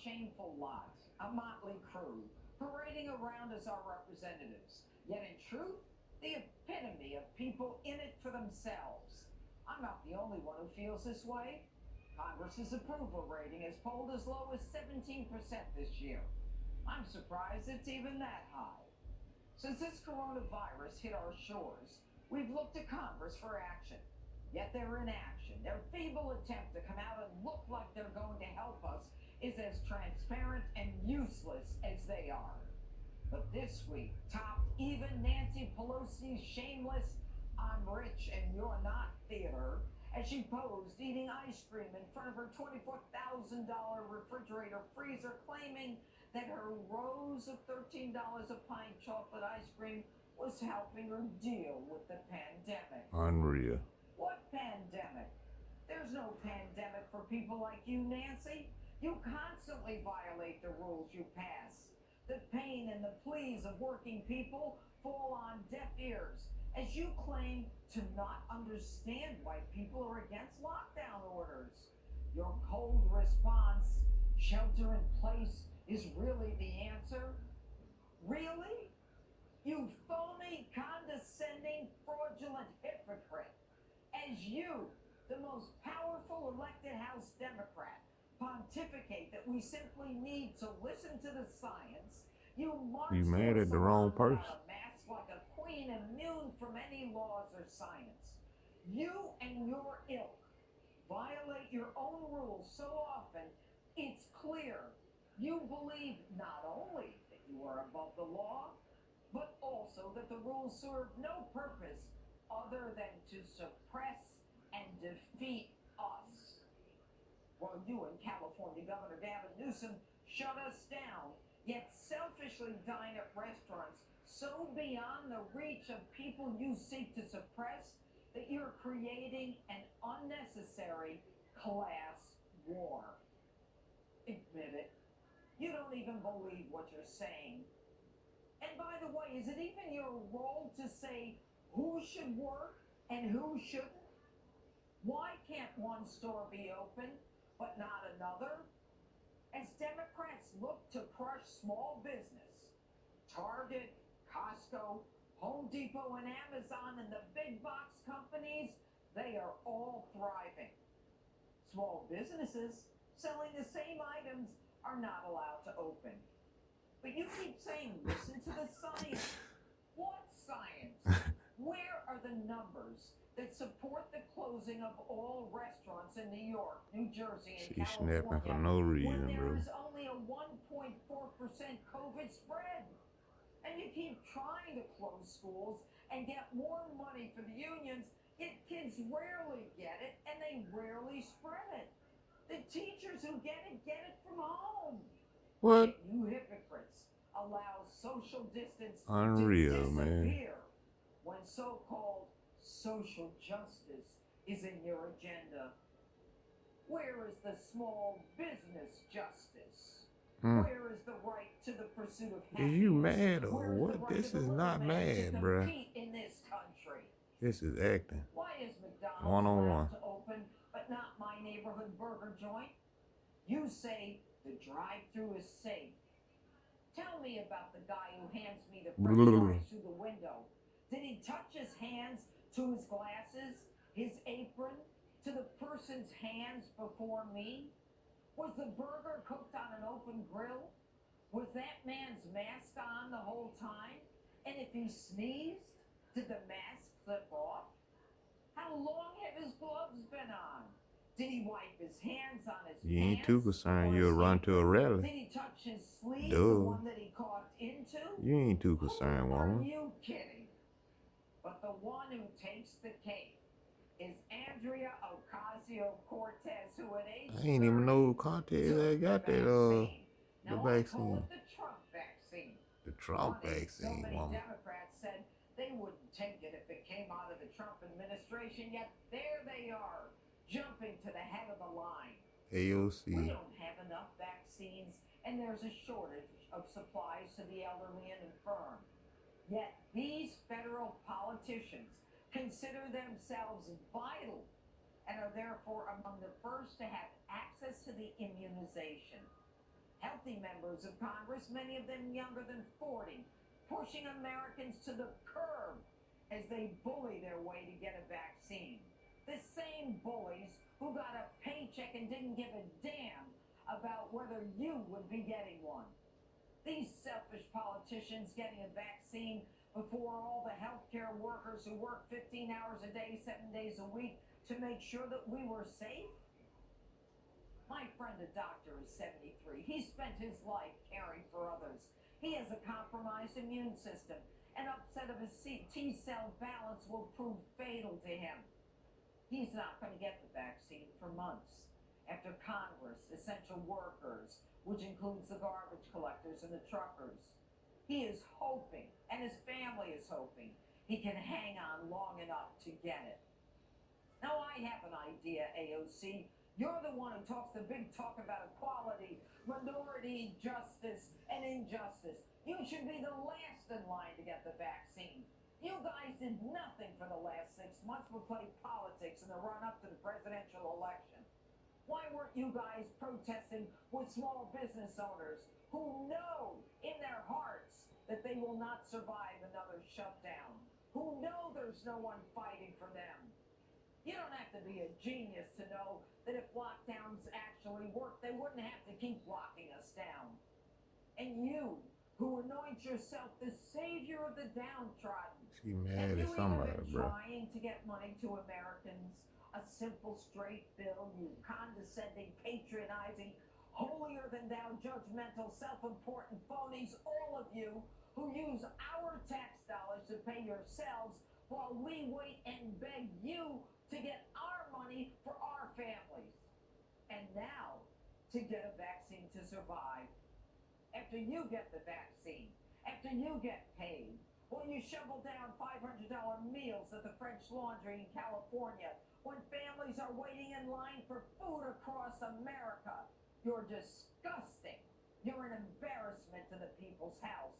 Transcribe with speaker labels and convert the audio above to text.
Speaker 1: shameful lot, a motley crew, parading around as our representatives. Yet in truth, the epitome of people in it for themselves. I'm not the only one who feels this way. Congress's approval rating has polled as low as 17% this year. I'm surprised it's even that high. Since this coronavirus hit our shores, we've looked to Congress for action. Yet their inaction, their feeble attempt to come out and look like they're going to help us, is as transparent and useless as they are. But this week topped even Nancy Pelosi's shameless "I'm rich and you're not" theater as she posed eating ice cream in front of her $24,000 refrigerator freezer, claiming that her rows of $13 a pint chocolate ice cream was helping her deal with the pandemic.
Speaker 2: Unreal.
Speaker 1: What pandemic? There's no pandemic for people like you, Nancy. You constantly violate the rules you pass. The pain and the pleas of working people fall on deaf ears as you claim to not understand why people are against lockdown orders. Your cold response, shelter in place, is really the answer? Really? You phony, condescending, fraudulent hypocrite. As you, the most powerful elected House Democrat, pontificate that we simply need to listen to the science, you march
Speaker 2: You mad at the wrong person.
Speaker 1: a mask like a queen immune from any laws or science. You and your ilk violate your own rules so often, it's clear you believe not only that you are above the law, but also that the rules serve no purpose other than to suppress and defeat us. While you and California Governor Gavin Newsom shut us down, yet selfishly dine at restaurants so beyond the reach of people you seek to suppress that you're creating an unnecessary class war. Admit it. You don't even believe what you're saying. And by the way, is it even your role to say who should work and who shouldn't? Why can't one store be open but not another? As Democrats look to crush small business, Target, Costco, Home Depot, and Amazon, and the big box companies, they are all thriving. Small businesses selling the same items are not allowed to open. But you keep saying, listen to the science. What science? Where are the numbers that support the closing of all restaurants in New York, New Jersey, and
Speaker 2: She's
Speaker 1: California
Speaker 2: snapping for no reason,
Speaker 1: when there
Speaker 2: bro.
Speaker 1: is only a 1.4% COVID spread? And you keep trying to close schools and get more money for the unions, yet kids rarely get it and they rarely spread it. The teachers who get it from home.
Speaker 2: What?
Speaker 1: Yet you hypocrites allow social distance
Speaker 2: Unreal,
Speaker 1: to
Speaker 2: man.
Speaker 1: disappear when so-called social justice is in your agenda. Where is the small business justice? Where is the right to the pursuit of happiness?
Speaker 2: Is you mad or
Speaker 1: Where is the
Speaker 2: what?
Speaker 1: right
Speaker 2: This
Speaker 1: of the
Speaker 2: is
Speaker 1: little
Speaker 2: not
Speaker 1: man to
Speaker 2: mad, bruh.
Speaker 1: compete in this country?
Speaker 2: This is acting.
Speaker 1: Why is McDonald's
Speaker 2: One-on-one.
Speaker 1: allowed to open but not my neighborhood burger joint? You say the drive-thru is safe. Tell me about the guy who hands me the french fries through the window. Did he touch his hands to his glasses, his apron, to the person's hands before me? Was the burger cooked on an open grill? Was that man's mask on the whole time? And if he sneezed, did the mask slip off? How long have his gloves been on? Did he wipe his hands on his
Speaker 2: You ain't
Speaker 1: pants
Speaker 2: too concerned
Speaker 1: or
Speaker 2: you'll
Speaker 1: his
Speaker 2: run to a
Speaker 1: apron?
Speaker 2: rally.
Speaker 1: Did he touch his sleeve, the
Speaker 2: Duh.
Speaker 1: one that he coughed into?
Speaker 2: You ain't too concerned,
Speaker 1: Who are
Speaker 2: woman.
Speaker 1: you kidding? But the one who takes the cake is Andrea Ocasio-Cortez, who at age
Speaker 2: I ain't even
Speaker 1: 30
Speaker 2: know Cortez
Speaker 1: took
Speaker 2: had got
Speaker 1: the
Speaker 2: that
Speaker 1: vaccine.
Speaker 2: the
Speaker 1: Now I call
Speaker 2: vaccine.
Speaker 1: it the Trump vaccine.
Speaker 2: The Trump
Speaker 1: Funny, so
Speaker 2: vaccine,
Speaker 1: many
Speaker 2: woman.
Speaker 1: Democrats said they wouldn't take it if it came out of the Trump administration, yet there they are, jumping to the head of the line. We
Speaker 2: AOC.
Speaker 1: don't have enough vaccines, and there's a shortage of supplies to the elderly and infirm. Yet these federal politicians consider themselves vital and are therefore among the first to have access to the immunization. Healthy members of Congress, many of them younger than 40, pushing Americans to the curb as they bully their way to get a vaccine. The same bullies who got a paycheck and didn't give a damn about whether you would be getting one. These selfish politicians getting a vaccine before all the healthcare workers who work 15 hours a day, 7 days a week to make sure that we were safe? My friend, a doctor, is 73. He spent his life caring for others. He has a compromised immune system. An upset of his T-cell balance will prove fatal to him. He's not going to get the vaccine for months. After Congress, essential workers, which includes the garbage collectors and the truckers, he is hoping, and his family is hoping, he can hang on long enough to get it. Now, I have an idea, AOC. You're the one who talks the big talk about equality, minority justice, and injustice. You should be the last in line to get the vaccine. You guys did nothing for the last 6 months but play politics in the run-up to the presidential election. Why weren't you guys protesting with small business owners who know in their hearts that they will not survive another shutdown, who know there's no one fighting for them? You don't have to be a genius to know that if lockdowns actually work, they wouldn't have to keep locking us down. And you, who anoint yourself the savior of the downtrodden,
Speaker 2: She
Speaker 1: have
Speaker 2: mad
Speaker 1: you
Speaker 2: at somebody,
Speaker 1: even been
Speaker 2: bro.
Speaker 1: trying to get money to Americans? A simple, straight bill, you condescending, patronizing, holier-than-thou, judgmental, self-important phonies, all of you who use our tax dollars to pay yourselves while we wait and beg you to get our money for our families. And now, to get a vaccine to survive. After you get the vaccine, after you get paid, when you shovel down $500 meals at the French Laundry in California, when families are waiting in line for food across America, you're disgusting. You're an embarrassment to the people's house.